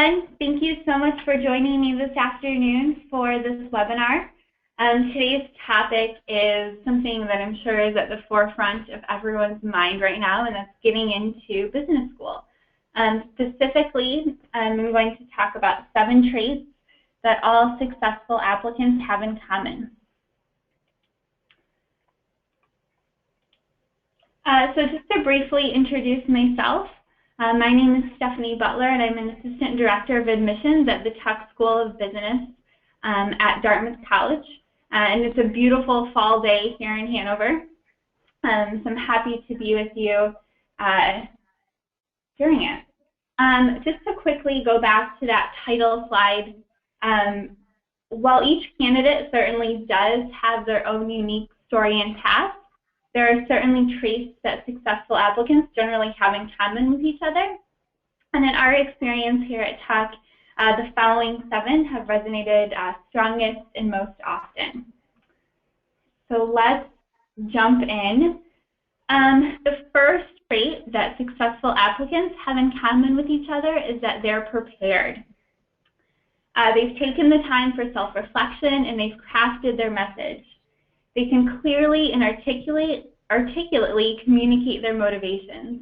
everyone. Thank you so much for joining me this afternoon for this webinar. Today's topic is something that I'm sure is at the forefront of everyone's mind right now, and that's getting into business school. Specifically, I'm going to talk about 7 traits that all successful applicants have in common. So just to briefly introduce myself, my name is Stephanie Butler, and I'm an Assistant Director of Admissions at the Tuck School of Business at Dartmouth College. And it's a beautiful fall day here in Hanover. So I'm happy to be with you during it. Just to quickly go back to that title slide, while each candidate certainly does have their own unique story and path, there are certainly traits that successful applicants generally have in common with each other. And in our experience here at Tuck, the following 7 have resonated strongest and most often. So let's jump in. The first trait that successful applicants have in common with each other is that they're prepared. They've taken the time for self-reflection and they've crafted their message. They can clearly and articulately communicate their motivations.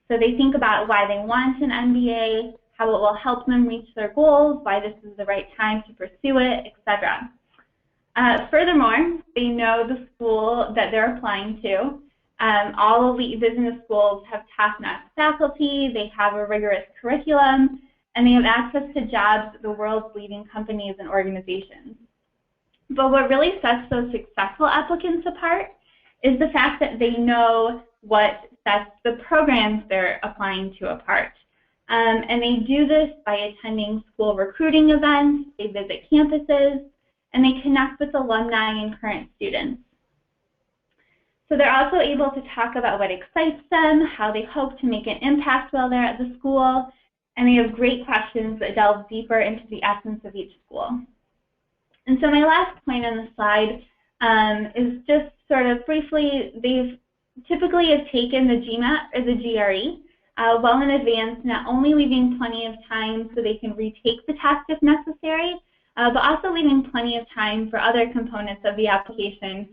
So they think about why they want an MBA, how it will help them reach their goals, why this is the right time to pursue it, etc. Furthermore, they know the school that they're applying to. All elite business schools have top-notch faculty, they have a rigorous curriculum, and they have access to jobs at the world's leading companies and organizations. But what really sets those successful applicants apart is the fact that they know what sets the programs they're applying to apart. And they do this by attending school recruiting events, they visit campuses, and they connect with alumni and current students. So they're also able to talk about what excites them, how they hope to make an impact while they're at the school, and they have great questions that delve deeper into the essence of each school. And so my last point on the slide is just sort of briefly, they've typically have taken the GMAT or the GRE well in advance, not only leaving plenty of time so they can retake the test if necessary, but also leaving plenty of time for other components of the application,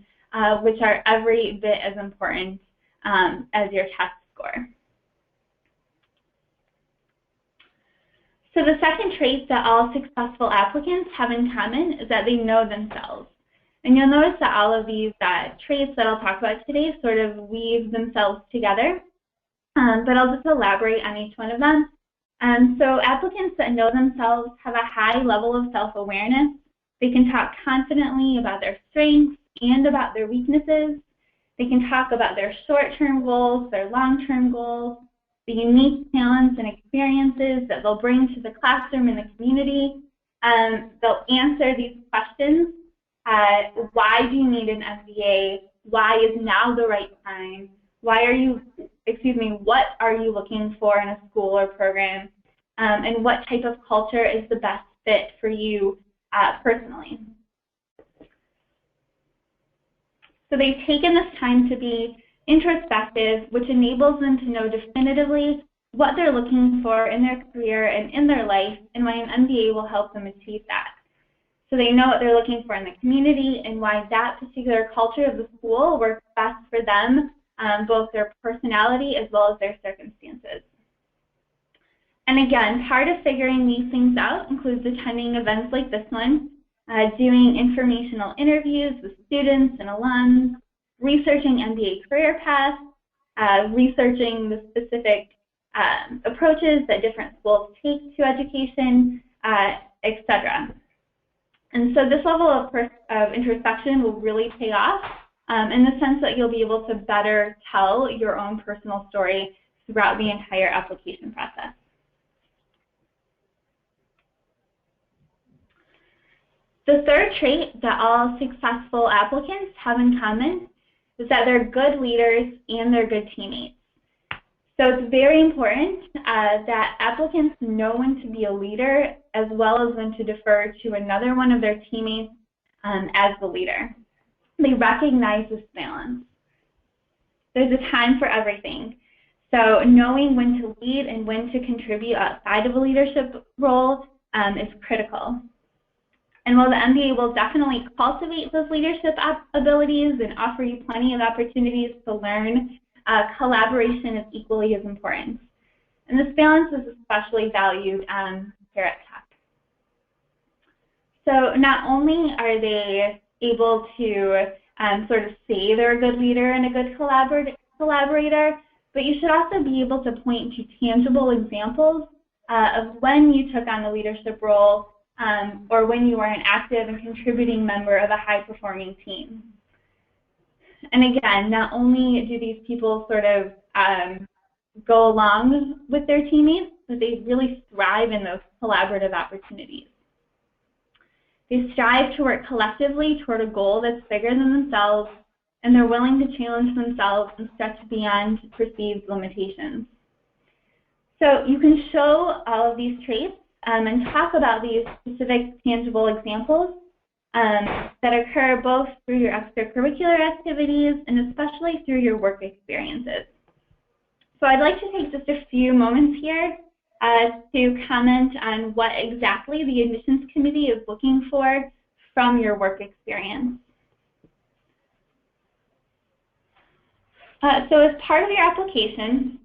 which are every bit as important as your test score. So the second trait that all successful applicants have in common is that they know themselves. And you'll notice that all of these traits that I'll talk about today sort of weave themselves together, but I'll just elaborate on each one of them. So applicants that know themselves have a high level of self-awareness. They can talk confidently about their strengths and about their weaknesses. They can talk about their short-term goals, their long-term goals, the unique talents and experiences that they'll bring to the classroom and the community. They'll answer these questions. Why do you need an MBA? Why is now the right time? What are you looking for in a school or program? And what type of culture is the best fit for you personally? So they've taken this time to be introspective, which enables them to know definitively what they're looking for in their career and in their life, and why an MBA will help them achieve that. So they know what they're looking for in the community and why that particular culture of the school works best for them, both their personality as well as their circumstances. And again, part of figuring these things out includes attending events like this one, doing informational interviews with students and alums, researching MBA career paths, researching the specific approaches that different schools take to education, etc. And so this level of introspection will really pay off in the sense that you'll be able to better tell your own personal story throughout the entire application process. The third trait that all successful applicants have in common is that they're good leaders and they're good teammates. So it's very important that applicants know when to be a leader as well as when to defer to another one of their teammates as the leader. They recognize this balance. There's a time for everything. So knowing when to lead and when to contribute outside of a leadership role is critical. And while the MBA will definitely cultivate those leadership abilities and offer you plenty of opportunities to learn, collaboration is equally as important. And this balance is especially valued here at Tech. So not only are they able to sort of say they're a good leader and a good collaborator, but you should also be able to point to tangible examples of when you took on a leadership role or when you were an active and contributing member of a high-performing team. And again, not only do these people sort of go along with their teammates, but they really thrive in those collaborative opportunities. They strive to work collectively toward a goal that's bigger than themselves, and they're willing to challenge themselves and stretch beyond perceived limitations. So you can show all of these traits and talk about these specific tangible examples that occur both through your extracurricular activities and especially through your work experiences. So I'd like to take just a few moments here to comment on what exactly the admissions committee is looking for from your work experience. So as part of your application,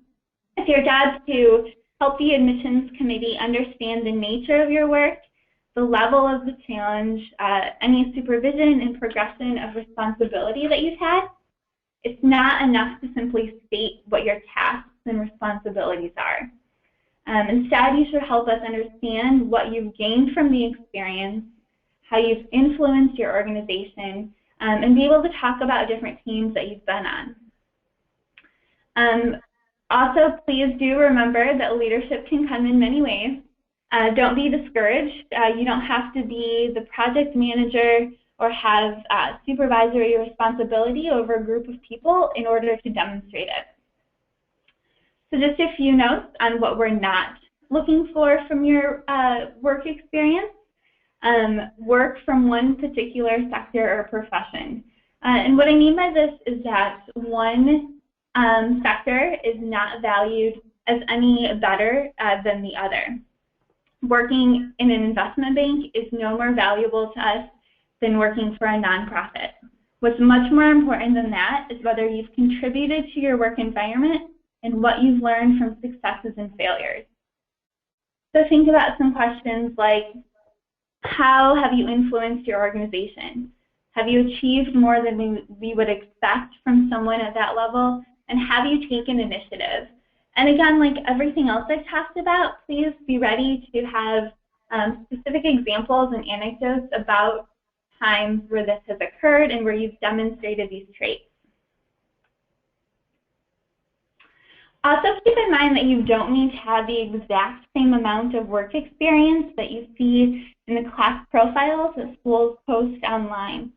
it's your job to help the admissions committee understand the nature of your work, the level of the challenge, any supervision and progression of responsibility that you've had. It's not enough to simply state what your tasks and responsibilities are. Instead, you should help us understand what you've gained from the experience, how you've influenced your organization, and be able to talk about different teams that you've been on. Also, please do remember that leadership can come in many ways. Don't be discouraged. You don't have to be the project manager or have supervisory responsibility over a group of people in order to demonstrate it. So just a few notes on what we're not looking for from your work experience. Work from one particular sector or profession. And what I mean by this is that one sector is not valued as any better than the other. Working in an investment bank is no more valuable to us than working for a nonprofit. What's much more important than that is whether you've contributed to your work environment and what you've learned from successes and failures. So think about some questions like, how have you influenced your organization? Have you achieved more than we would expect from someone at that level? And have you taken initiative? And again, like everything else I've talked about, please be ready to have specific examples and anecdotes about times where this has occurred and where you've demonstrated these traits. Also keep in mind that you don't need to have the exact same amount of work experience that you see in the class profiles that schools post online.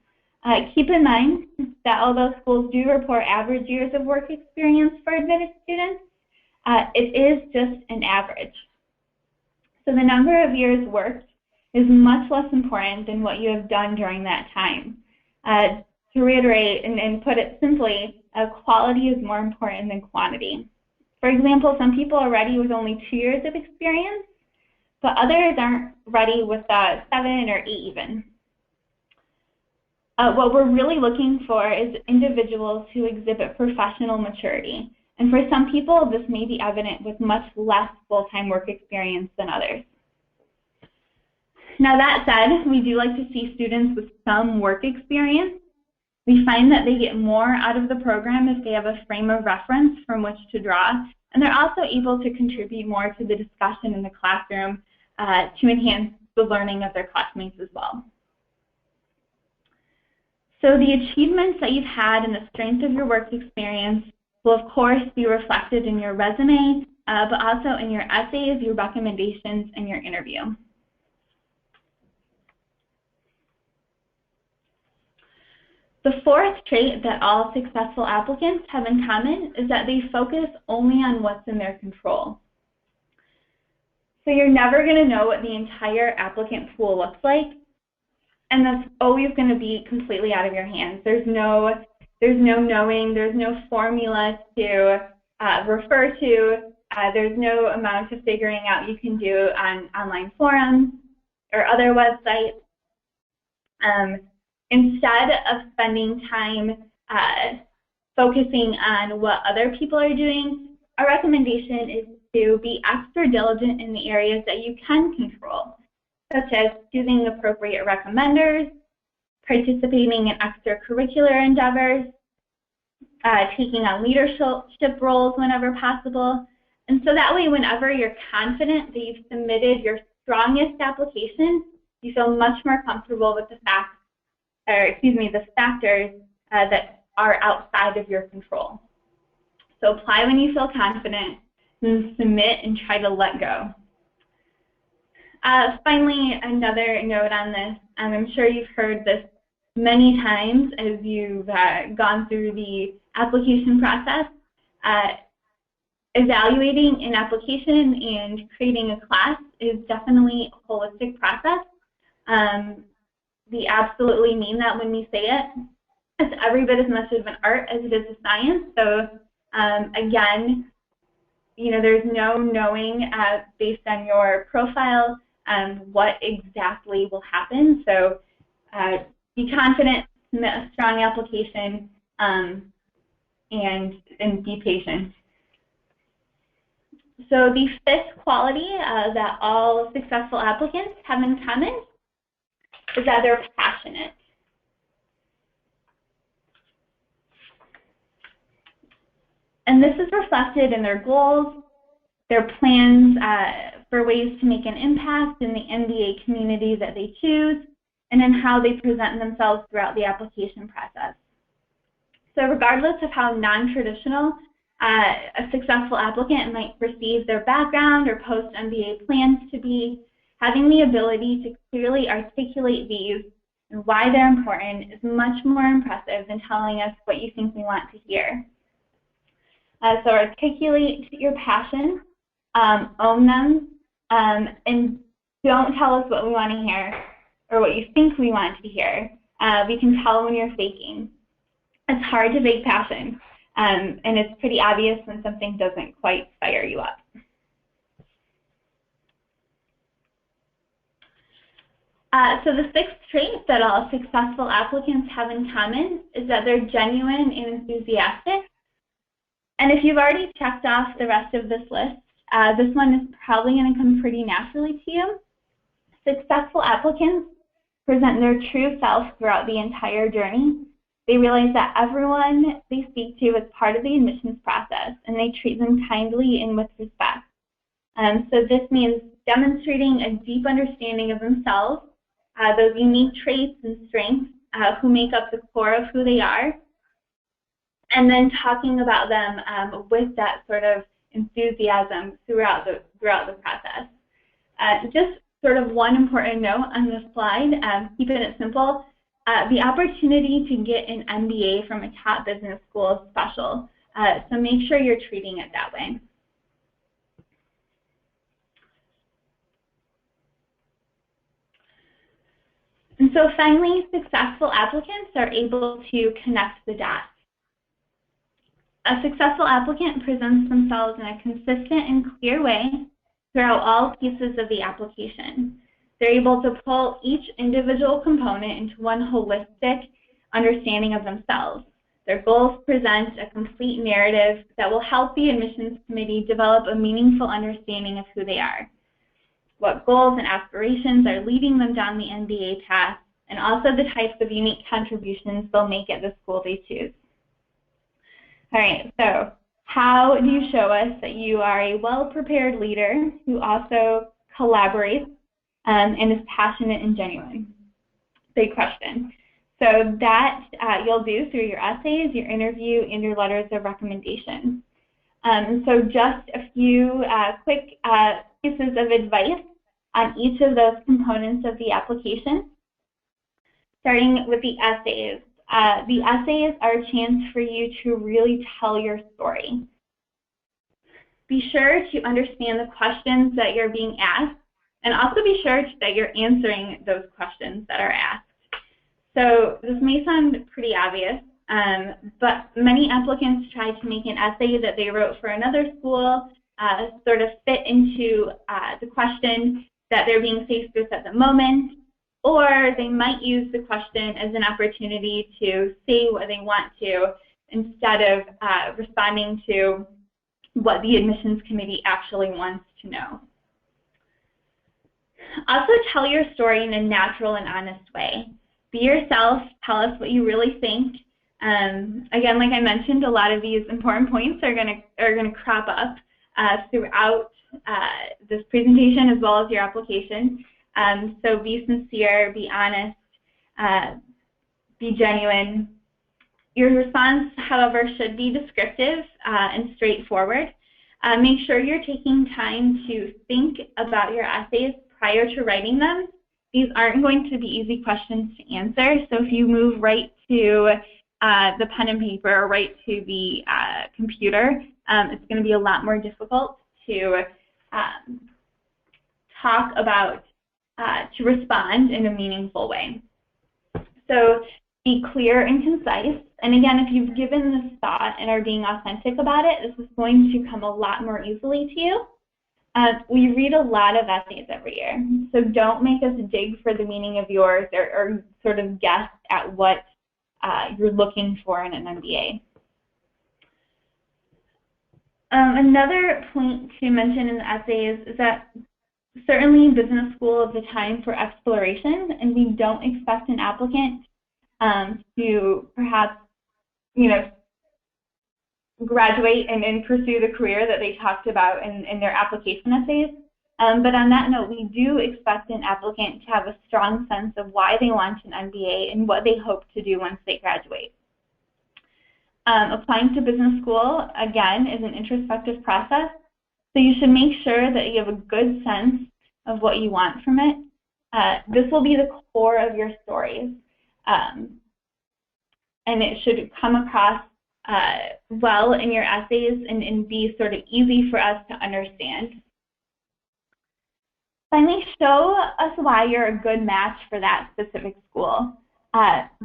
Keep in mind that although schools do report average years of work experience for admitted students, it is just an average. So the number of years worked is much less important than what you have done during that time. To reiterate and put it simply, quality is more important than quantity. For example, some people are ready with only 2 years of experience, but others aren't ready with 7 or 8 even. What we're really looking for is individuals who exhibit professional maturity. And for some people, this may be evident with much less full-time work experience than others. Now that said, we do like to see students with some work experience. We find that they get more out of the program if they have a frame of reference from which to draw, and they're also able to contribute more to the discussion in the classroom to enhance the learning of their classmates as well. So the achievements that you've had and the strength of your work experience will of course be reflected in your resume, but also in your essays, your recommendations, and your interview. The fourth trait that all successful applicants have in common is that they focus only on what's in their control. So you're never going to know what the entire applicant pool looks like, and that's always going to be completely out of your hands. There's no knowing, there's no formula to refer to. There's no amount of figuring out you can do on online forums or other websites. Instead of spending time focusing on what other people are doing, our recommendation is to be extra diligent in the areas that you can control, such as choosing appropriate recommenders, participating in extracurricular endeavors, taking on leadership roles whenever possible. And so that way, whenever you're confident that you've submitted your strongest application, you feel much more comfortable with the facts, the factors that are outside of your control. So apply when you feel confident, and submit and try to let go. Finally, another note on this, I'm sure you've heard this many times as you've gone through the application process. Evaluating an application and creating a class is definitely a holistic process. We absolutely mean that when we say it. It's every bit as much of an art as it is a science. So again, there's no knowing based on your profile what exactly will happen. So be confident, submit a strong application, and be patient. So the fifth quality that all successful applicants have in common is that they're passionate. And this is reflected in their goals, their plans for ways to make an impact in the MBA community that they choose, and in how they present themselves throughout the application process. So regardless of how non-traditional a successful applicant might perceive their background or post-MBA plans to be, having the ability to clearly articulate these and why they're important is much more impressive than telling us what you think we want to hear. So articulate your passion, own them, and don't tell us what we want to hear or what you think we want to hear. We can tell when you're faking. It's hard to fake passion, and it's pretty obvious when something doesn't quite fire you up. So the sixth trait that all successful applicants have in common is that they're genuine and enthusiastic. And if you've already checked off the rest of this list, this one is probably going to come pretty naturally to you. Successful applicants present their true self throughout the entire journey. They realize that everyone they speak to is part of the admissions process, and they treat them kindly and with respect. So this means demonstrating a deep understanding of themselves, those unique traits and strengths who make up the core of who they are, and then talking about them with that sort of enthusiasm throughout the process. Just sort of one important note on this slide, keeping it simple, the opportunity to get an MBA from a top business school is special, so make sure you're treating it that way. And so finally, successful applicants are able to connect the dots. A successful applicant presents themselves in a consistent and clear way throughout all pieces of the application. They're able to pull each individual component into one holistic understanding of themselves. Their goals present a complete narrative that will help the admissions committee develop a meaningful understanding of who they are, what goals and aspirations are leading them down the MBA path, and also the types of unique contributions they'll make at the school they choose. All right, so how do you show us that you are a well-prepared leader who also collaborates and is passionate and genuine? Big question. So that you'll do through your essays, your interview, and your letters of recommendation. So just a few quick pieces of advice on each of those components of the application. Starting with the essays. The essays are a chance for you to really tell your story. Be sure to understand the questions that you're being asked, and also be sure that you're answering those questions that are asked. So this may sound pretty obvious, But many applicants try to make an essay that they wrote for another school sort of fit into the question that they're being faced with at the moment, or they might use the question as an opportunity to say what they want to instead of responding to what the admissions committee actually wants to know. Also, tell your story in a natural and honest way. Be yourself, tell us what you really think. Again, like I mentioned, a lot of these important points are gonna crop up throughout this presentation as well as your application. So be sincere, be honest, be genuine. Your response, however, should be descriptive and straightforward. Make sure you're taking time to think about your essays prior to writing them. These aren't going to be easy questions to answer, so if you move right to the pen and paper or right to the computer, it's going to be a lot more difficult to talk about, to respond in a meaningful way. So be clear and concise. And again, if you've given this thought and are being authentic about it, this is going to come a lot more easily to you. We read a lot of essays every year, so don't make us dig for the meaning of yours or sort of guess at what you're looking for in an MBA. Another point to mention in the essays is that certainly business school is a time for exploration, and we don't expect an applicant to perhaps, graduate and pursue the career that they talked about in their application essays. But on that note, we do expect an applicant to have a strong sense of why they want an MBA and what they hope to do once they graduate. Applying to business school, again, is an introspective process, so you should make sure that you have a good sense of what you want from it. This will be the core of your stories, and it should come across well in your essays and be sort of easy for us to understand. Finally, show us why you're a good match for that specific school.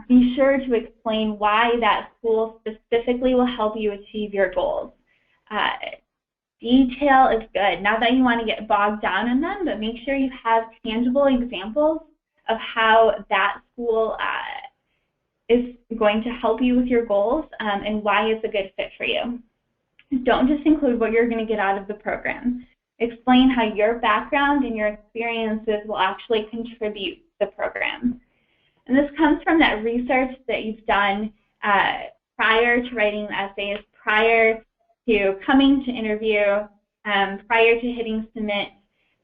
Be sure to explain why that school specifically will help you achieve your goals. Detail is good. Not that you want to get bogged down in them, but make sure you have tangible examples of how that school is going to help you with your goals and why it's a good fit for you. Don't just include what you're going to get out of the program. Explain how your background and your experiences will actually contribute to the program. And this comes from that research that you've done prior to writing the essays, prior to coming to interview, prior to hitting submit.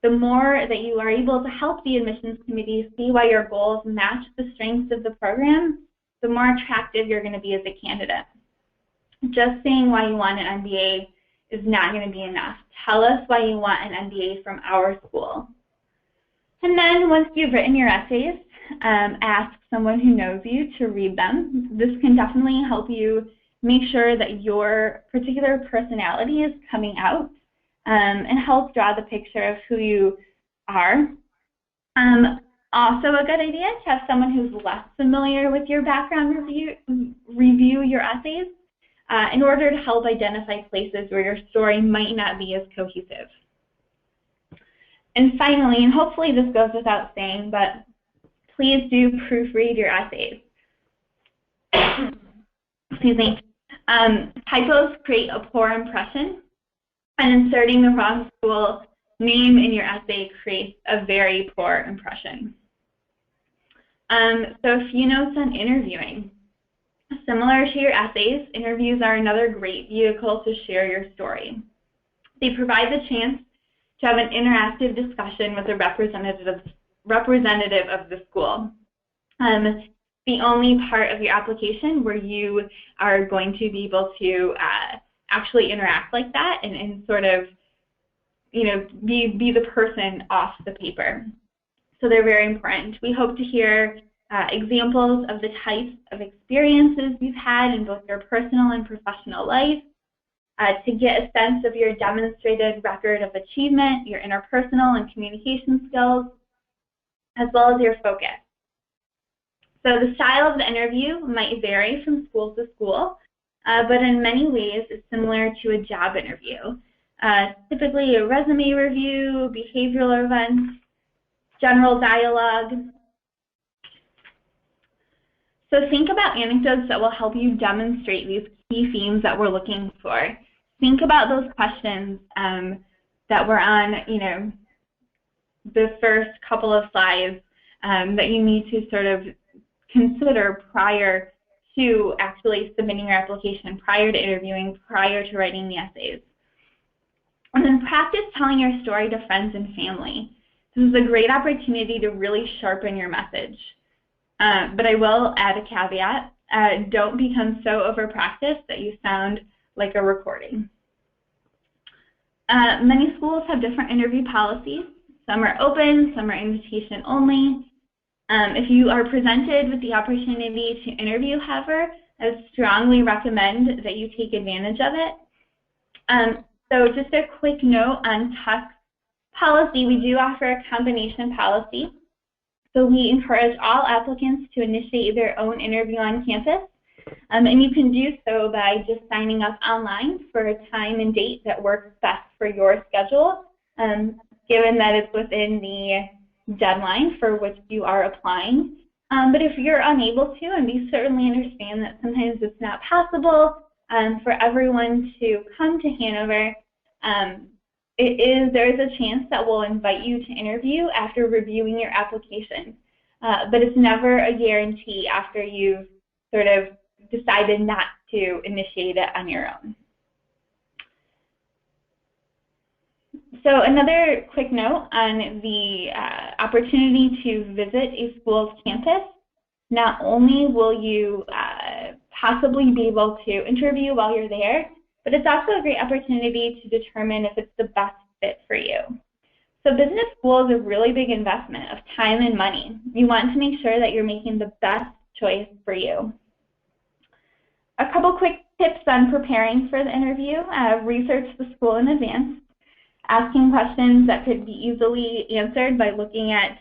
The more that you are able to help the admissions committee see why your goals match the strengths of the program, the more attractive you're going to be as a candidate. Just saying why you want an MBA is not going to be enough. Tell us why you want an MBA from our school. And then once you've written your essays, ask someone who knows you to read them. This can definitely help you make sure that your particular personality is coming out and help draw the picture of who you are. Also a good idea to have someone who's less familiar with your background review your essays in order to help identify places where your story might not be as cohesive. And finally, and hopefully this goes without saying, but please do proofread your essays. Excuse me. Typos create a poor impression, and inserting the wrong school name in your essay creates a very poor impression. So a few notes on interviewing. Similar to your essays, interviews are another great vehicle to share your story. They provide the chance to have an interactive discussion with a representative of the school. The only part of your application where you are going to be able to actually interact like that and sort of, be the person off the paper. So they're very important. We hope to hear examples of the types of experiences you've had in both your personal and professional life, to get a sense of your demonstrated record of achievement, your interpersonal and communication skills, as well as your focus. So the style of the interview might vary from school to school, but in many ways it's similar to a job interview. Typically a resume review, behavioral events, general dialogue. So think about anecdotes that will help you demonstrate these key themes that we're looking for. Think about those questions that were on, the first couple of slides that you need to sort of consider prior to actually submitting your application, prior to interviewing, prior to writing the essays. And then practice telling your story to friends and family. This is a great opportunity to really sharpen your message. But I will add a caveat. Don't become so over-practiced that you sound like a recording. Many schools have different interview policies. Some are open, some are invitation only. If you are presented with the opportunity to interview, however, I strongly recommend that you take advantage of it. So just a quick note on TUC's policy, we do offer a combination policy. So we encourage all applicants to initiate their own interview on campus. And you can do so by just signing up online for a time and date that works best for your schedule, given that it's within the deadline for which you are applying. But if you're unable to, and we certainly understand that sometimes it's not possible for everyone to come to Hanover, there is a chance that we'll invite you to interview after reviewing your application. But it's never a guarantee after you've sort of decided not to initiate it on your own. So another quick note on the opportunity to visit a school's campus. Not only will you possibly be able to interview while you're there, but it's also a great opportunity to determine if it's the best fit for you. So business school is a really big investment of time and money. You want to make sure that you're making the best choice for you. A couple quick tips on preparing for the interview. Research the school in advance. Asking questions that could be easily answered by looking at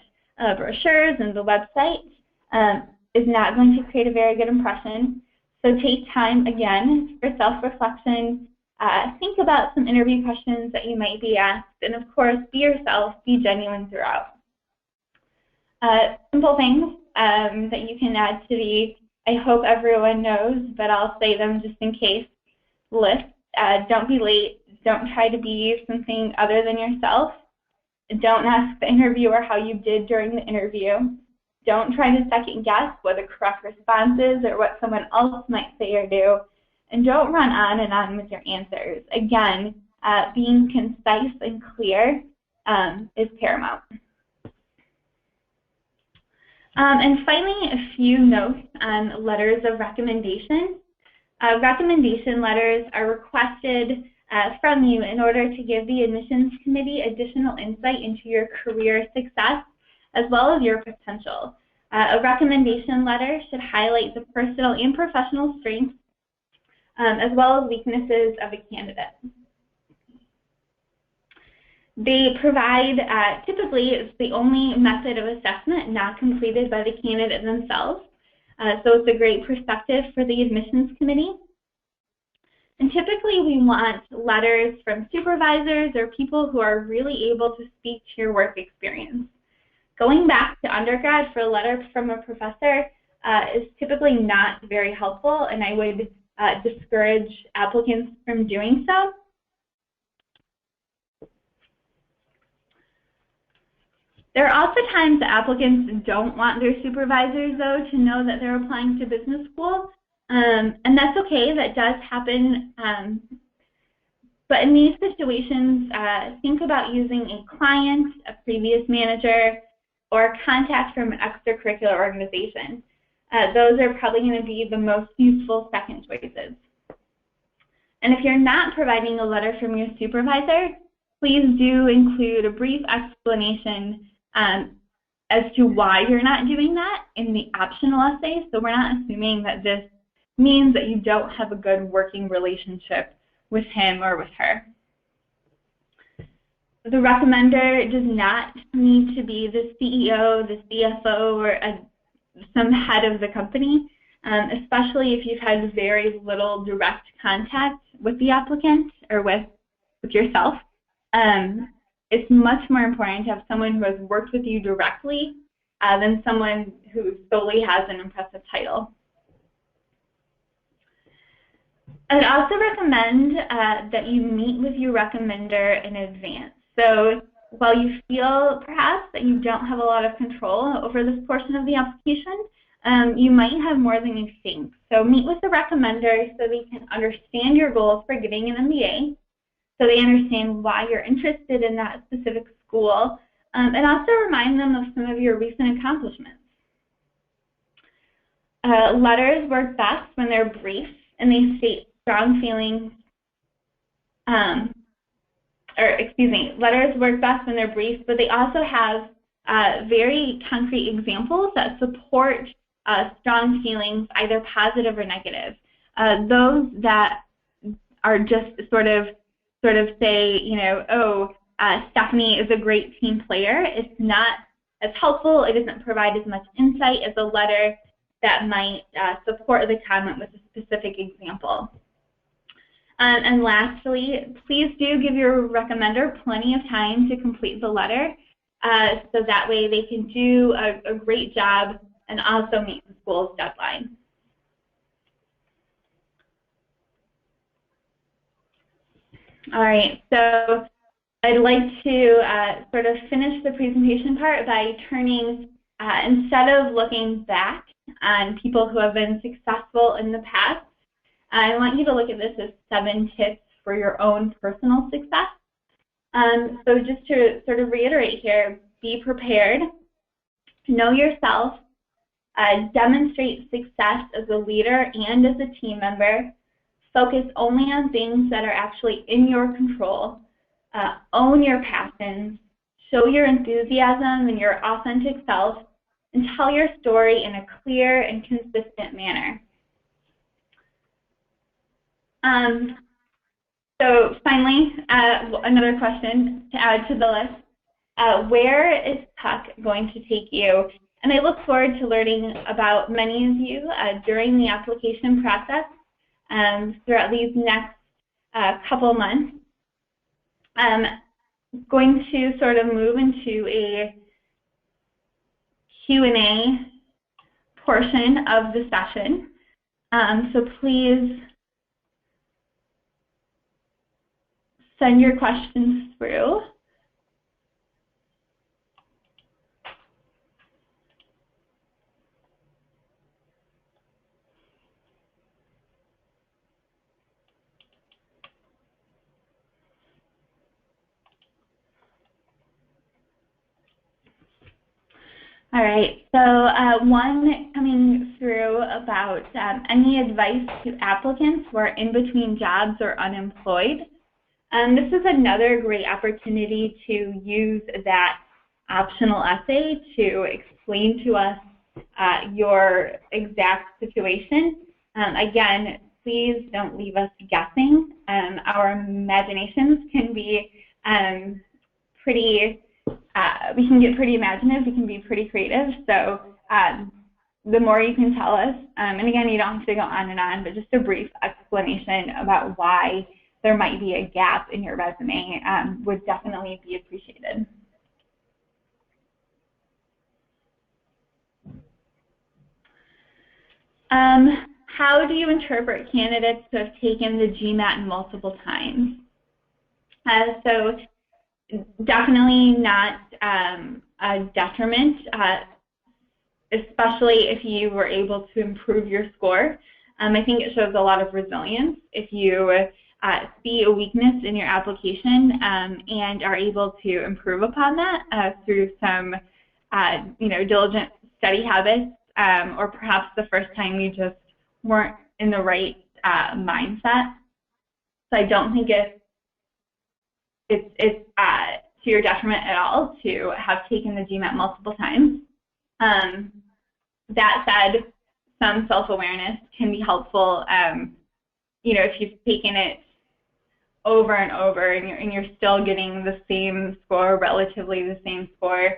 brochures and the website is not going to create a very good impression. So take time, again, for self-reflection. Think about some interview questions that you might be asked, and of course, be yourself, be genuine throughout. Simple things that you can add to the I hope everyone knows, but I'll say them just in case list. Don't be late. Don't try to be something other than yourself. Don't ask the interviewer how you did during the interview. Don't try to second guess what the correct response is or what someone else might say or do. And don't run on and on with your answers. Again, being concise and clear is paramount. And finally, a few notes on letters of recommendation. Recommendation letters are requested from you in order to give the admissions committee additional insight into your career success as well as your potential. A recommendation letter should highlight the personal and professional strengths as well as weaknesses of a candidate. They provide, typically it's the only method of assessment not completed by the candidate themselves. So it's a great perspective for the admissions committee. And typically we want letters from supervisors or people who are really able to speak to your work experience. Going back to undergrad for a letter from a professor is typically not very helpful, and I would discourage applicants from doing so. There are also times that applicants don't want their supervisors, though, to know that they're applying to business school, and that's okay. That does happen. But in these situations, think about using a client, a previous manager, or a contact from an extracurricular organization. Those are probably going to be the most useful second choices. And if you're not providing a letter from your supervisor, please do include a brief explanation as to why you're not doing that in the optional essay. So we're not assuming that this means that you don't have a good working relationship with him or with her. The recommender does not need to be the CEO, the CFO, or some head of the company, especially if you've had very little direct contact with the applicant or with yourself. It's much more important to have someone who has worked with you directly than someone who solely has an impressive title. I would also recommend that you meet with your recommender in advance. So while you feel perhaps that you don't have a lot of control over this portion of the application, you might have more than you think. So meet with the recommender so they can understand your goals for getting an MBA, so they understand why you're interested in that specific school, and also remind them of some of your recent accomplishments. Letters work best when they're brief and they state strong feelings, letters work best when they're brief, but they also have very concrete examples that support strong feelings, either positive or negative. Those that are just sort of say, you know, oh, Stephanie is a great team player, it's not as helpful, it doesn't provide as much insight as a letter that might support the comment with a specific example. And lastly, please do give your recommender plenty of time to complete the letter so that way they can do a great job and also meet the school's deadline. All right, so I'd like to sort of finish the presentation part by turning, instead of looking back on people who have been successful in the past, I want you to look at this as 7 tips for your own personal success. So just to sort of reiterate here, be prepared, know yourself, demonstrate success as a leader and as a team member, focus only on things that are actually in your control, own your passions, show your enthusiasm and your authentic self, and tell your story in a clear and consistent manner. So finally, another question to add to the list. Where is Puck going to take you? And I look forward to learning about many of you during the application process throughout these next couple months. I'm going to sort of move into a Q&A portion of the session. So please send your questions through. All right, so one coming through about any advice to applicants who are in between jobs or unemployed. This is another great opportunity to use that optional essay to explain to us your exact situation. Again, please don't leave us guessing. Our imaginations can be we can get pretty imaginative, we can be pretty creative, so the more you can tell us, and again, you don't have to go on and on, but just a brief explanation about why there might be a gap in your resume would definitely be appreciated. How do you interpret candidates who have taken the GMAT multiple times? So definitely not a detriment, especially if you were able to improve your score. I think it shows a lot of resilience if you see a weakness in your application and are able to improve upon that through some diligent study habits, or perhaps the first time you just weren't in the right mindset. So I don't think it's to your detriment at all to have taken the GMAT multiple times. That said, some self-awareness can be helpful. If you've taken it over and over and you're still getting the same score, relatively the same score,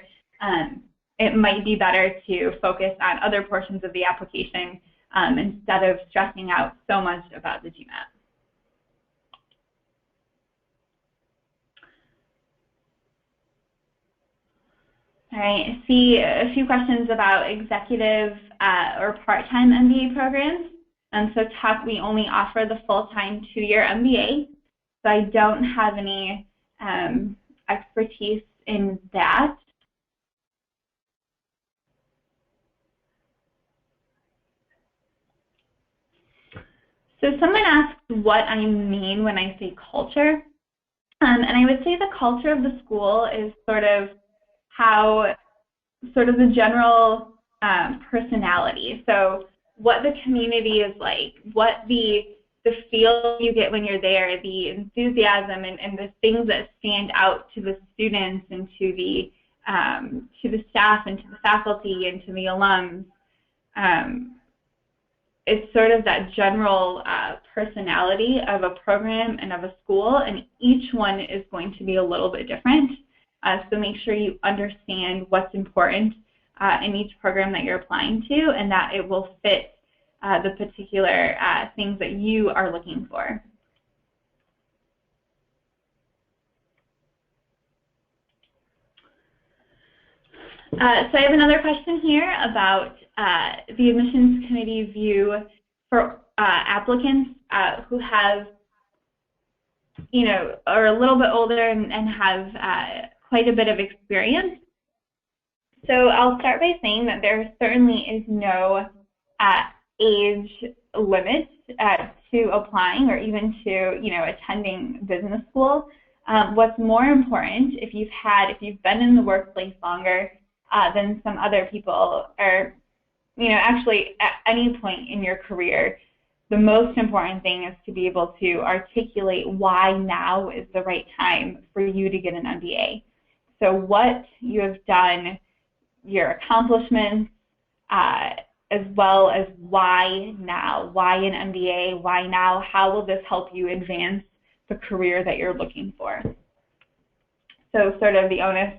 it might be better to focus on other portions of the application instead of stressing out so much about the GMAT. All right, I see a few questions about executive or part-time MBA programs. So Tuck, we only offer the full-time 2-year MBA, so I don't have any expertise in that. So someone asked what I mean when I say culture, and I would say the culture of the school is sort of the general personality. So what the community is like, what the feel you get when you're there, the enthusiasm and the things that stand out to the students and to the staff and to the faculty and to the alums. It's sort of that general personality of a program and of a school, and each one is going to be a little bit different. So make sure you understand what's important in each program that you're applying to, and that it will fit the particular things that you are looking for. So I have another question here about the admissions committee view for applicants who have, are a little bit older and have quite a bit of experience. So I'll start by saying that there certainly is no age limit to applying or even to attending business school. What's more important, if you've been in the workplace longer than some other people, or actually at any point in your career, the most important thing is to be able to articulate why now is the right time for you to get an MBA. So what you have done, your accomplishments, as well as why now, why an MBA, why now, how will this help you advance the career that you're looking for. So sort of the onus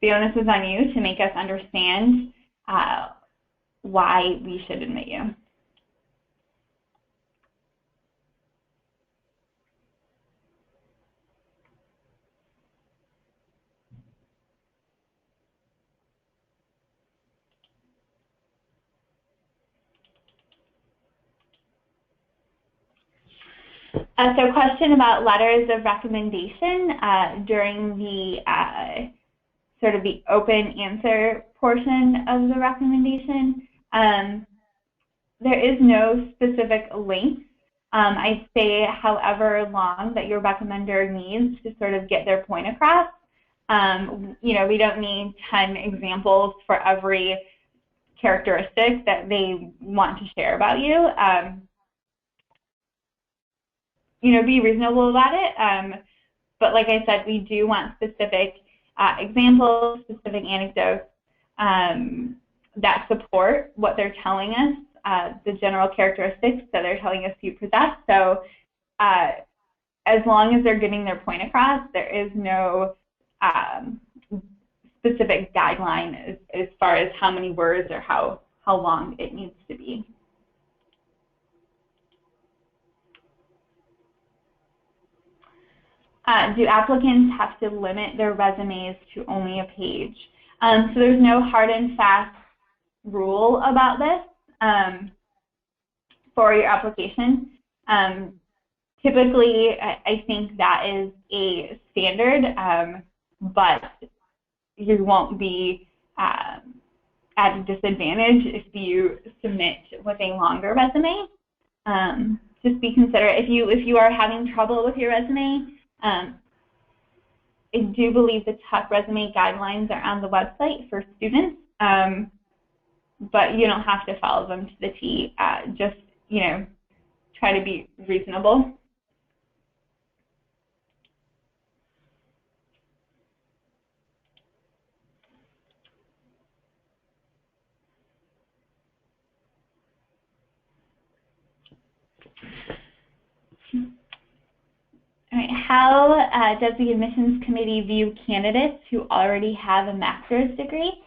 is on you to make us understand why we should admit you. So question about letters of recommendation during the sort of the open answer portion of the recommendation. There is no specific length. I'd say however long that your recommender needs to sort of get their point across. We don't need 10 examples for every characteristic that they want to share about you. Be reasonable about it. But like I said, we do want specific examples, specific anecdotes that support what they're telling us, the general characteristics that they're telling us you possess. So as long as they're getting their point across, there is no specific guideline as far as how many words or how long it needs to be. Do applicants have to limit their resumes to only a page? So there's no hard and fast rule about this for your application. Typically, I think that is a standard, but you won't be at a disadvantage if you submit with a longer resume. Just be considerate. If you are having trouble with your resume, I do believe the Tuck resume guidelines are on the website for students, but you don't have to follow them to the T. Just, try to be reasonable. All right. How does the admissions committee view candidates who already have a master's degree?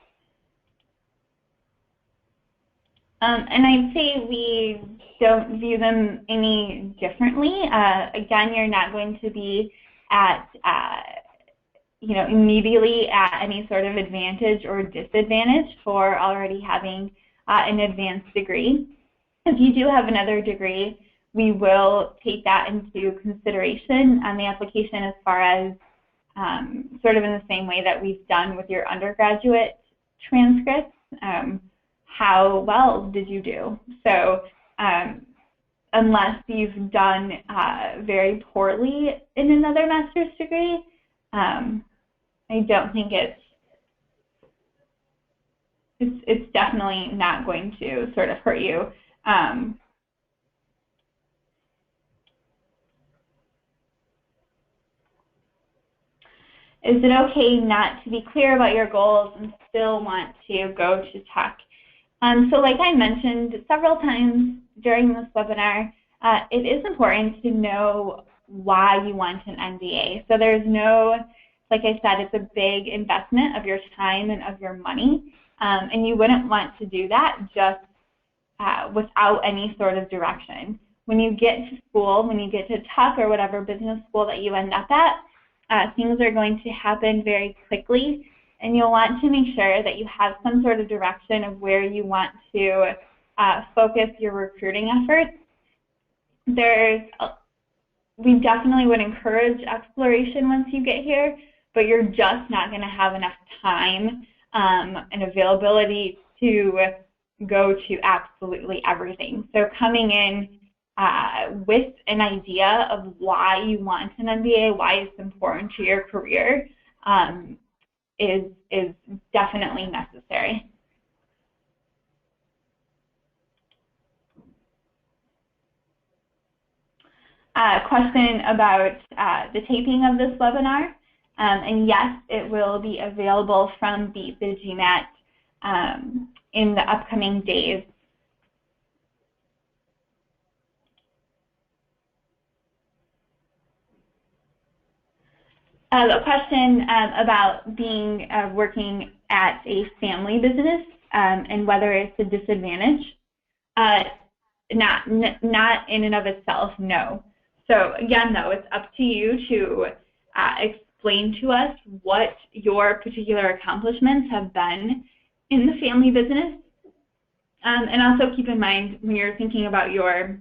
And I'd say we don't view them any differently. Again, you're not going to be at, immediately at any sort of advantage or disadvantage for already having an advanced degree. If you do have another degree, we will take that into consideration on the application as far as sort of in the same way that we've done with your undergraduate transcripts. How well did you do? So unless you've done very poorly in another master's degree, I don't think it's definitely not going to sort of hurt you. Is it okay not to be clear about your goals and still want to go to tech? So like I mentioned several times during this webinar, it is important to know why you want an MBA. So there's no, like I said, it's a big investment of your time and of your money, and you wouldn't want to do that just without any sort of direction. When you get to school, when you get to tech or whatever business school that you end up at, things are going to happen very quickly, and you'll want to make sure that you have some sort of direction of where you want to focus your recruiting efforts. We definitely would encourage exploration once you get here, but you're just not going to have enough time and availability to go to absolutely everything. So coming in with an idea of why you want an MBA, why it's important to your career, is definitely necessary. Question about the taping of this webinar, and yes, it will be available from the GMAT in the upcoming days. A question about being working at a family business and whether it's a disadvantage. Not in and of itself, no. So again, though, it's up to you to explain to us what your particular accomplishments have been in the family business. And also keep in mind when you're thinking about your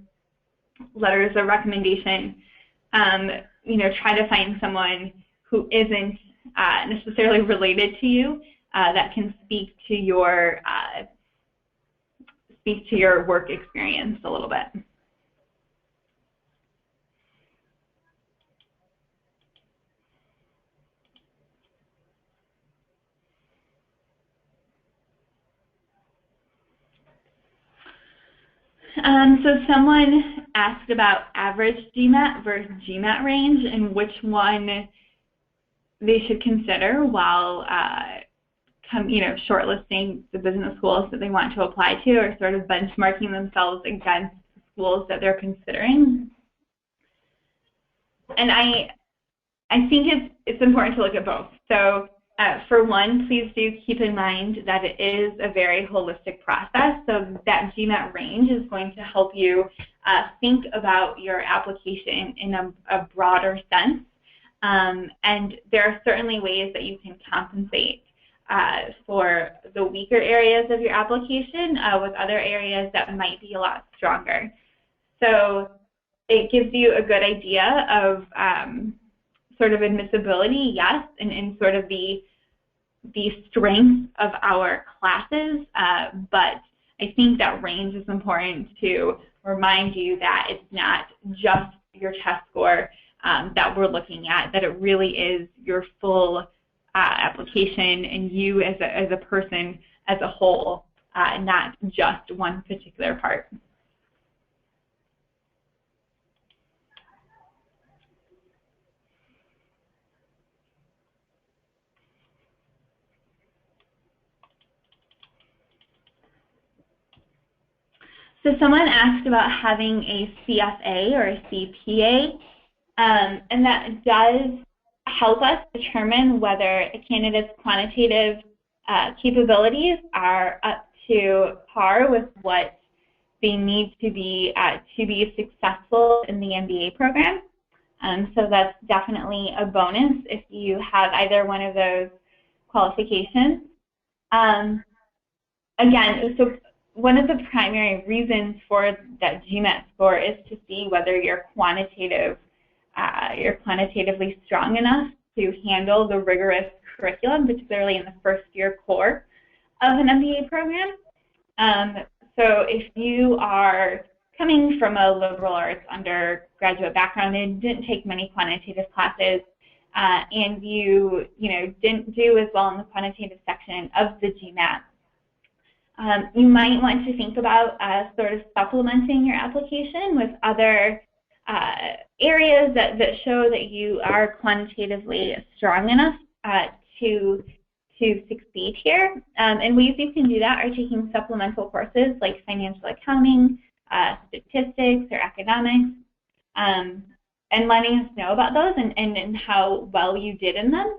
letters of recommendation, try to find someone who isn't necessarily related to you that can speak to your work experience a little bit. So someone asked about average GMAT versus GMAT range and which one they should consider while shortlisting the business schools that they want to apply to, or sort of benchmarking themselves against schools that they're considering. And I think it's important to look at both. So for one, please do keep in mind that it is a very holistic process. So that GMAT range is going to help you think about your application in a broader sense. And there are certainly ways that you can compensate for the weaker areas of your application with other areas that might be a lot stronger. So it gives you a good idea of sort of admissibility, yes, and in sort of the strength of our classes, but I think that range is important to remind you that it's not just your test score that we're looking at, that it really is your full application and you as a person as a whole, not just one particular part. So someone asked about having a CFA or a CPA, and that does help us determine whether a candidate's quantitative capabilities are up to par with what they need to be successful in the MBA program. So that's definitely a bonus if you have either one of those qualifications. Again, so one of the primary reasons for that GMAT score is to see whether you're quantitatively strong enough to handle the rigorous curriculum, particularly in the first year core of an MBA program. So if you are coming from a liberal arts undergraduate background and didn't take many quantitative classes, and you didn't do as well in the quantitative section of the GMAT, you might want to think about sort of supplementing your application with other areas that show that you are quantitatively strong enough to succeed here. And ways you can do that are taking supplemental courses like financial accounting, statistics, or economics, and letting us know about those and how well you did in them.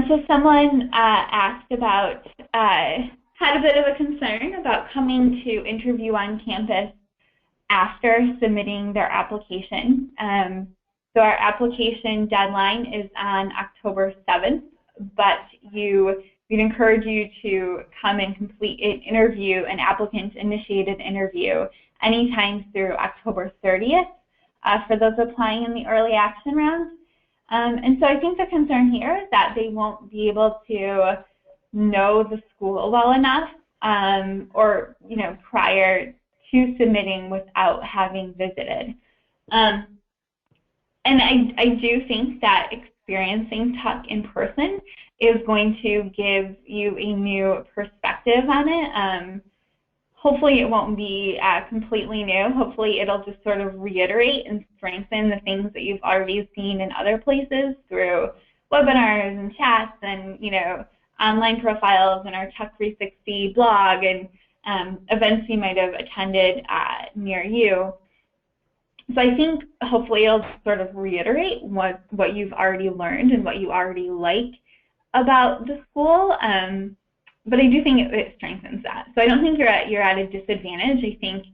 So someone asked about, had a bit of a concern about coming to interview on campus after submitting their application. So our application deadline is on October 7th, but we'd encourage you to come and complete an interview, an applicant-initiated interview, anytime through October 30th for those applying in the early action round. And so I think the concern here is that they won't be able to know the school well enough or, prior to submitting without having visited. And I do think that experiencing Tuck in person is going to give you a new perspective on it. Hopefully it won't be completely new. Hopefully it'll just sort of reiterate and strengthen the things that you've already seen in other places through webinars and chats and, online profiles and our Tuck 360 blog and events you might have attended near you. So I think hopefully it'll sort of reiterate what you've already learned and what you already like about the school. But I do think it strengthens that. So I don't think you're at a disadvantage. I think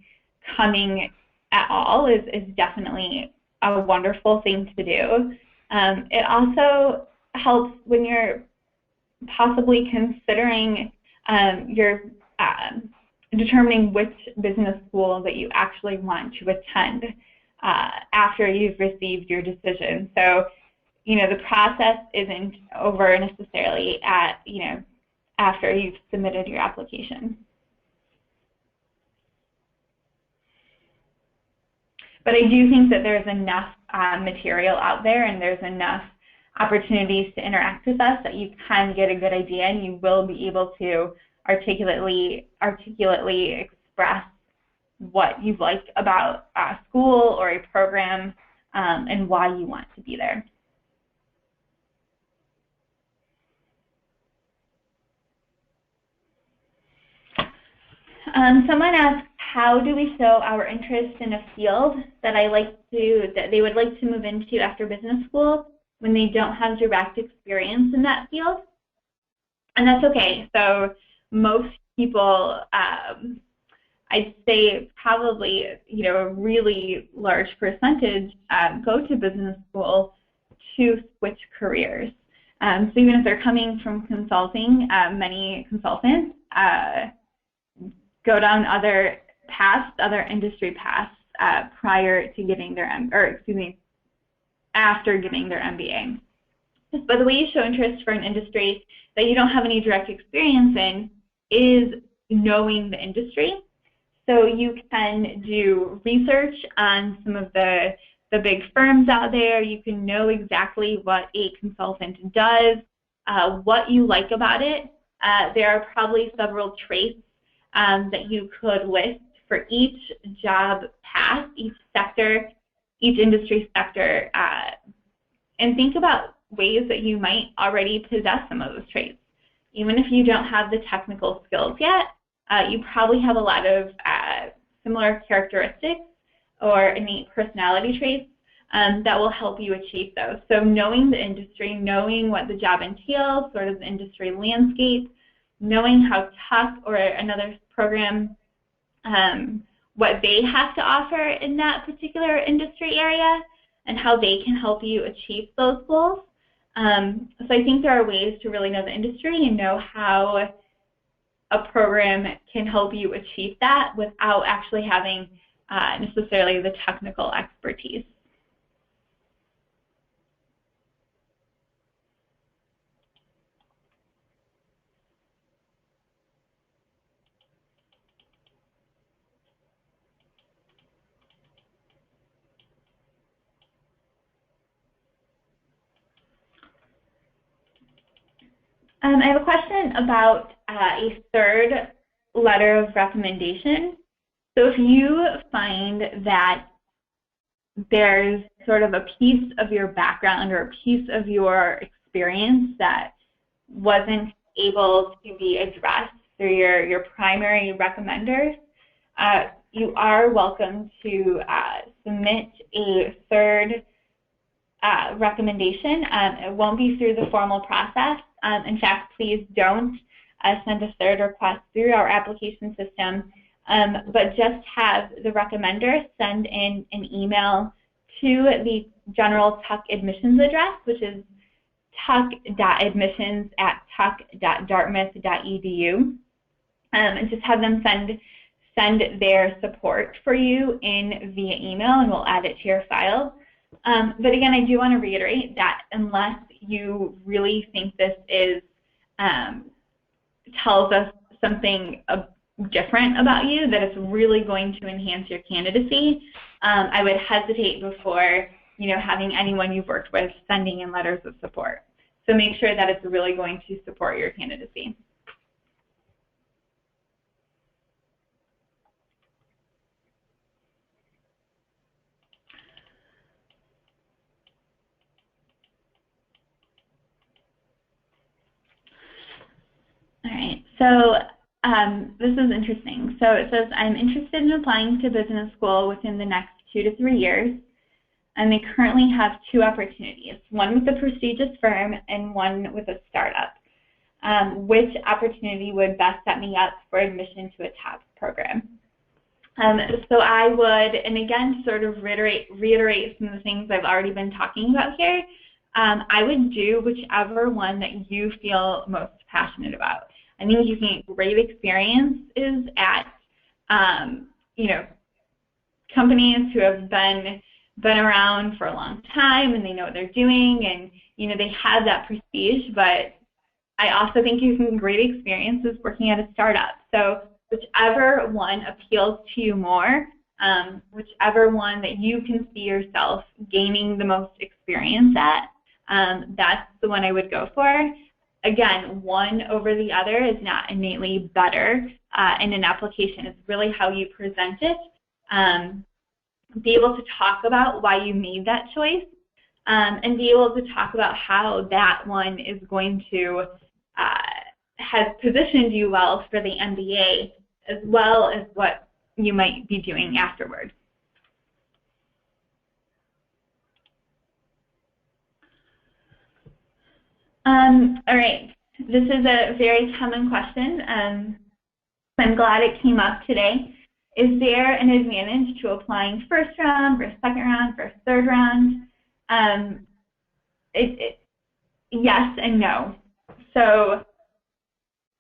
coming at all is definitely a wonderful thing to do. It also helps when you're possibly considering determining which business school that you actually want to attend after you've received your decision. So, the process isn't over necessarily after you've submitted your application. But I do think that there's enough material out there and there's enough opportunities to interact with us that you can get a good idea and you will be able to articulately express what you like about a school or a program and why you want to be there. Someone asked, how do we show our interest in a field that they would like to move into after business school when they don't have direct experience in that field? And that's okay. So most people, I'd say probably, a really large percentage go to business school to switch careers. So even if they're coming from consulting, many consultants go down other industry paths prior to getting their, after getting their MBA. Just by the way you show interest for an industry that you don't have any direct experience in is knowing the industry. So you can do research on some of the big firms out there. You can know exactly what a consultant does, what you like about it. There are probably several traits that you could list for each job path, each sector, each industry sector, and think about ways that you might already possess some of those traits. Even if you don't have the technical skills yet, you probably have a lot of similar characteristics or innate personality traits that will help you achieve those. So knowing the industry, knowing what the job entails, sort of the industry landscape, knowing how Tuck or another program, what they have to offer in that particular industry area and how they can help you achieve those goals. So I think there are ways to really know the industry and know how a program can help you achieve that without actually having necessarily the technical expertise. I have a question about a third letter of recommendation. So if you find that there's sort of a piece of your background or a piece of your experience that wasn't able to be addressed through your primary recommenders, you are welcome to submit a third recommendation. It won't be through the formal process. In fact, please don't send a third request through our application system, but just have the recommender send in an email to the general Tuck admissions address, which is tuck.admissions@tuck.dartmouth.edu, and just have them send their support for you in via email, and we'll add it to your file. But again, I do want to reiterate that unless you really think this is tells us something different about you, that it's really going to enhance your candidacy, I would hesitate before having anyone you've worked with sending in letters of support. So make sure that it's really going to support your candidacy. All right, so this is interesting. So it says, I'm interested in applying to business school within the next 2 to 3 years, and they currently have 2 opportunities, one with a prestigious firm and one with a startup. Which opportunity would best set me up for admission to a top program? So I would, and again, sort of reiterate some of the things I've already been talking about here, I would do whichever one that you feel most passionate about. I think you can get great experiences at, companies who have been around for a long time and they know what they're doing, and they have that prestige. But I also think you can get great experiences working at a startup. So whichever one appeals to you more, whichever one that you can see yourself gaining the most experience at, that's the one I would go for. Again, one over the other is not innately better in an application. It's really how you present it. Be able to talk about why you made that choice, and be able to talk about how that one is going to has positioned you well for the MBA, as well as what you might be doing afterwards. All right, this is a very common question. I'm glad it came up today. Is there an advantage to applying first round versus second round versus third round? Yes and no. So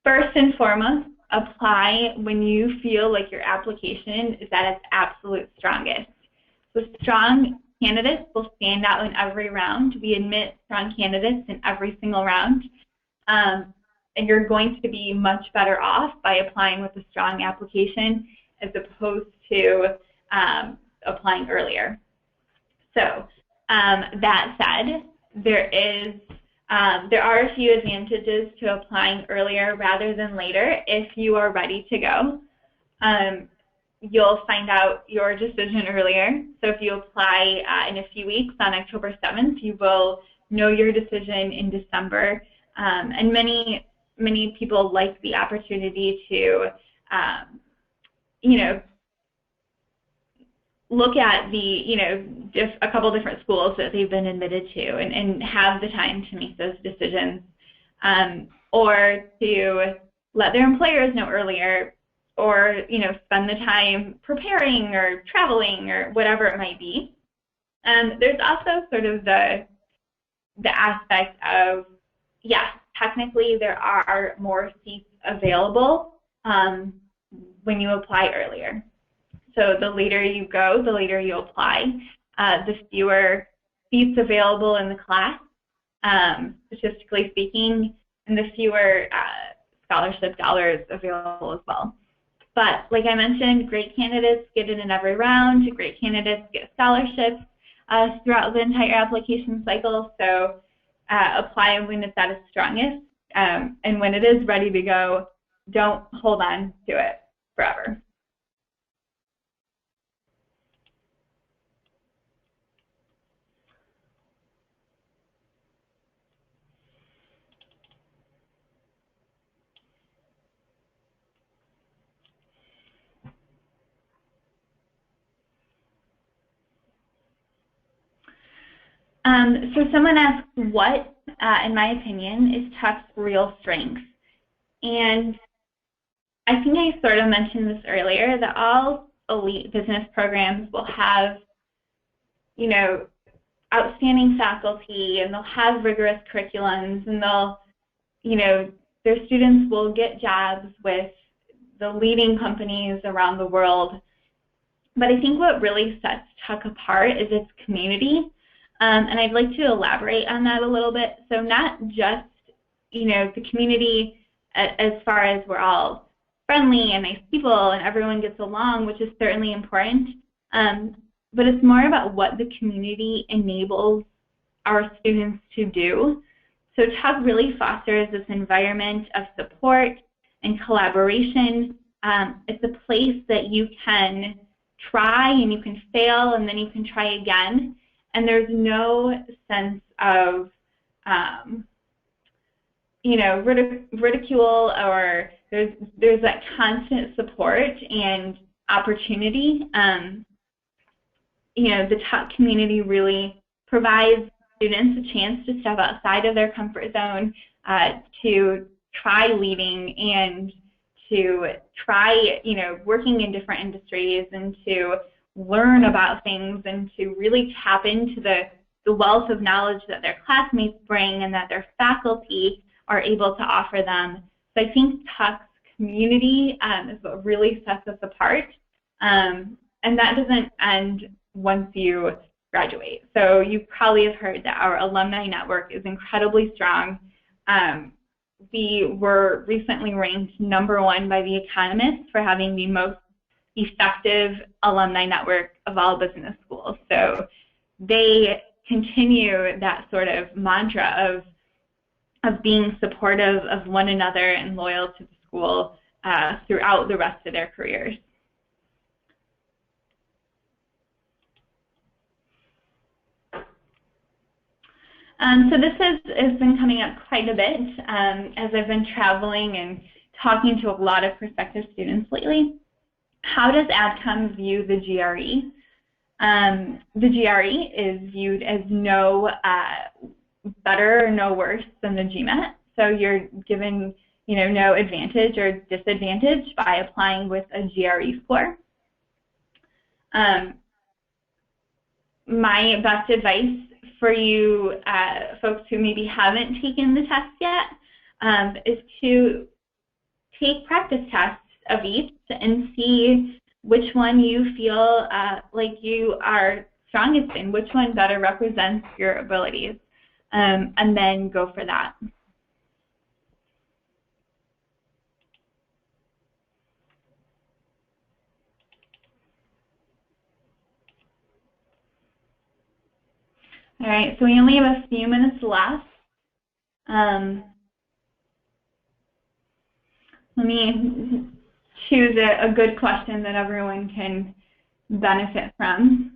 first and foremost, apply when you feel like your application is at its absolute strongest. So strong candidates will stand out in every round. We admit strong candidates in every single round. And you're going to be much better off by applying with a strong application as opposed to applying earlier. So that said, there are a few advantages to applying earlier rather than later if you are ready to go. You'll find out your decision earlier. So if you apply in a few weeks on October 7th, you will know your decision in December. And many people like the opportunity to, look at a couple different schools that they've been admitted to and have the time to make those decisions, or to let their employers know earlier, or spend the time preparing or traveling or whatever it might be. There's also sort of the aspect of, yes, technically there are more seats available when you apply earlier. So the later you go, the later you apply, the fewer seats available in the class, statistically speaking, and the fewer scholarship dollars available as well. But like I mentioned, great candidates get in every round. Great candidates get scholarships throughout the entire application cycle. So apply when it's at its strongest, and when it is ready to go, don't hold on to it forever. So someone asked, what, in my opinion, is Tuck's real strength? And I think I sort of mentioned this earlier, that all elite business programs will have, outstanding faculty, and they'll have rigorous curriculums, and they'll, their students will get jobs with the leading companies around the world. But I think what really sets Tuck apart is its community. And I'd like to elaborate on that a little bit. So not just, the community as far as we're all friendly and nice people and everyone gets along, which is certainly important, but it's more about what the community enables our students to do. So Tuck really fosters this environment of support and collaboration. It's a place that you can try and you can fail and then you can try again. And there's no sense of, ridicule, or there's that constant support and opportunity. The Tuck community really provides students a chance to step outside of their comfort zone, to try leading and to try, working in different industries, and to learn about things, and to really tap into the wealth of knowledge that their classmates bring and that their faculty are able to offer them. So I think Tuck's community is what really sets us apart, and that doesn't end once you graduate. So you probably have heard that our alumni network is incredibly strong. We were recently ranked #1 by The Economist for having the most effective alumni network of all business schools. So they continue that sort of mantra of being supportive of one another and loyal to the school throughout the rest of their careers. So this has been coming up quite a bit as I've been traveling and talking to a lot of prospective students lately. How does AdCom view the GRE? The GRE is viewed as no better or no worse than the GMAT. So you're given, no advantage or disadvantage by applying with a GRE score. My best advice for you folks who maybe haven't taken the test yet is to take practice tests of each and see which one you feel like you are strongest in, which one better represents your abilities, and then go for that. All right, so we only have a few minutes left. Let me choose a good question that everyone can benefit from.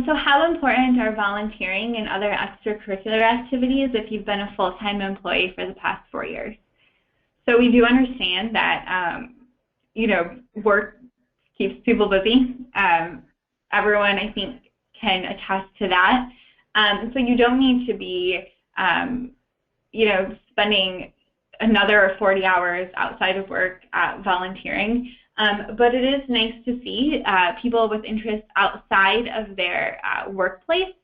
So how important are volunteering and other extracurricular activities if you've been a full-time employee for the past 4 years? So we do understand that, work keeps people busy. Everyone, I think, can attest to that. So you don't need to be, spending another 40 hours outside of work volunteering. But it is nice to see people with interests outside of their workplace,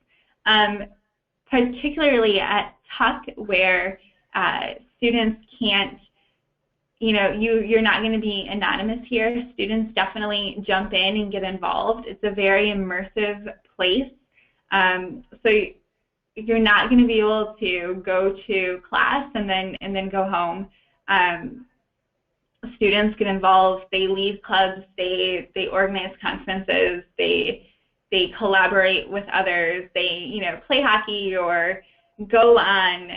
particularly at Tuck, where students can't, you're not going to be anonymous here. Students definitely jump in and get involved. It's a very immersive place. So you're not going to be able to go to class and then go home. Students get involved, they lead clubs, they organize conferences, they collaborate with others, they play hockey or go on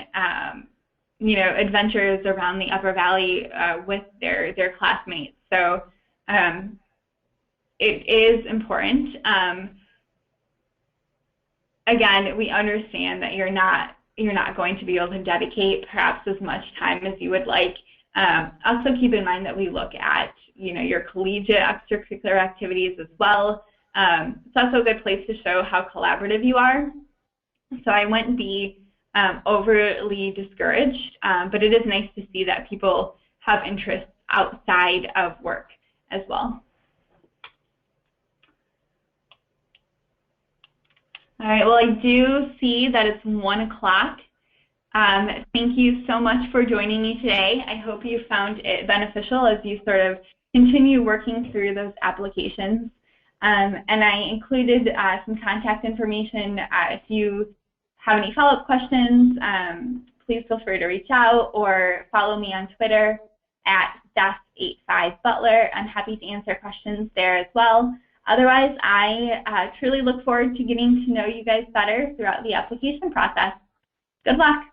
adventures around the Upper Valley with their classmates. So it is important. Again, we understand that you're not going to be able to dedicate perhaps as much time as you would like. Also keep in mind that we look at, your collegiate extracurricular activities as well. It's also a good place to show how collaborative you are. So I wouldn't be overly discouraged, but it is nice to see that people have interests outside of work as well. All right, well, I do see that it's 1 o'clock. Thank you so much for joining me today. I hope you found it beneficial as you sort of continue working through those applications. And I included some contact information. If you have any follow-up questions, please feel free to reach out or follow me on Twitter at @85Butler. I'm happy to answer questions there as well. Otherwise, I truly look forward to getting to know you guys better throughout the application process. Good luck.